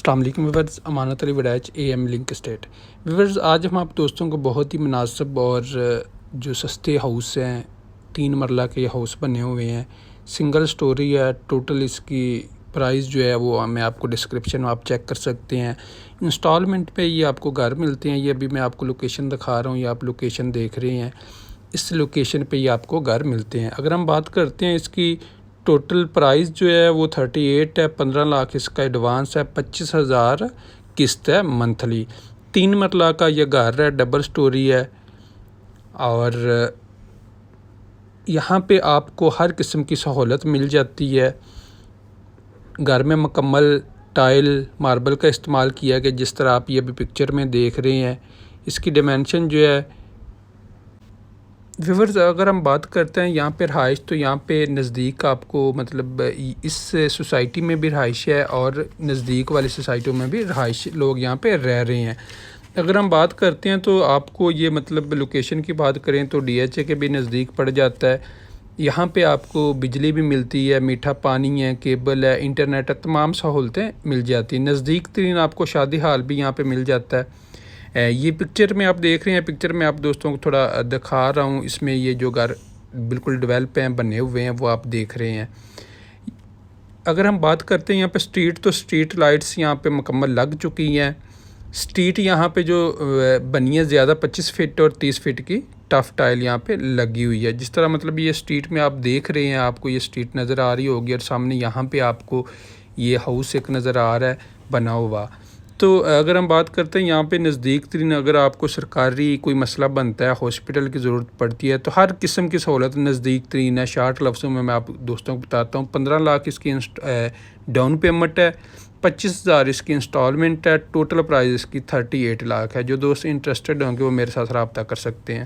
अस्सलाम वालेकुम viewers, Amanat Ali Waraich AM link state. Viewers, आज हम आप दोस्तों को बहुत ही मुनासिब और जो सस्ते हाउस हैं, 3 मरला के हाउस बने हुए हैं, सिंगल स्टोरी है। टोटल इसकी प्राइस जो है वो मैं आपको डिस्क्रिप्शन में आप चेक कर सकते हैं। इंस्टॉलमेंट पे ये आपको घर मिलते हैं। ये अभी मैं आपको लोकेशन दिखा रहा हूँ, ये आप लोकेशन देख रहे हैं। इस लोकेशन पे ये आपको घर मिलते हैं। अगर हम बात करते हैं इसकी टोटल प्राइस जो है वो 38 है, 15 लाख इसका एडवांस है, 25,000 किस्त है मंथली। 3 मरला का ये घर है, डबल स्टोरी है और यहाँ पे आपको हर किस्म की सहूलत मिल जाती है। घर में मुकम्मल टाइल मार्बल का इस्तेमाल किया गया, जिस तरह आप ये अभी पिक्चर में देख रहे हैं। इसकी डिमेंशन जो है व्यूअर्स, अगर हम बात करते हैं यहाँ पे रहाइश, तो यहाँ पे नज़दीक आपको मतलब इस सोसाइटी में भी रहाइश है और नज़दीक वाली सोसाइटियों में भी रहाइश लोग यहाँ पे रह रहे हैं। अगर हम बात करते हैं तो आपको ये मतलब लोकेशन की बात करें तो DHA के भी नज़दीक पड़ जाता है। यहाँ पे आपको बिजली भी मिलती है, मीठा पानी है, केबल है, इंटरनेट है, तमाम सहूलतें मिल जाती हैं। नज़दीक तरीन आपको शादी हाल भी यहाँ पे मिल जाता है। ये पिक्चर में आप देख रहे हैं, पिक्चर में आप दोस्तों को थोड़ा दिखा रहा हूँ। इसमें ये जो घर बिल्कुल डेवलप हैं, बने हुए हैं, वो आप देख रहे हैं। अगर हम बात करते हैं यहाँ पे स्ट्रीट, तो स्ट्रीट लाइट्स यहाँ पे मुकम्मल लग चुकी हैं। स्ट्रीट यहाँ पे जो बनी है ज़्यादा 25 फीट और 30 फीट की टफ टाइल यहाँ पे लगी हुई है। जिस तरह मतलब ये स्ट्रीट में आप देख रहे हैं, आपको ये स्ट्रीट नज़र आ रही होगी और सामने यहाँ पे आपको ये हाउस एक नज़र आ रहा है बना हुआ। तो अगर हम बात करते हैं यहाँ पे नज़दीक तरीन, अगर आपको सरकारी कोई मसला बनता है, हॉस्पिटल की ज़रूरत पड़ती है, तो हर किस्म की सहूलत नज़दीक तरीन है। शार्ट लफ्ज़ों में मैं आप दोस्तों को बताता हूँ, 15 लाख इसकी डाउन पेमेंट है, 25,000 इसकी इंस्टॉलमेंट है, टोटल प्राइस इसकी 38 लाख है। जो दोस्त इंटरेस्टेड होंगे वो मेरे साथ रब्ता कर सकते हैं।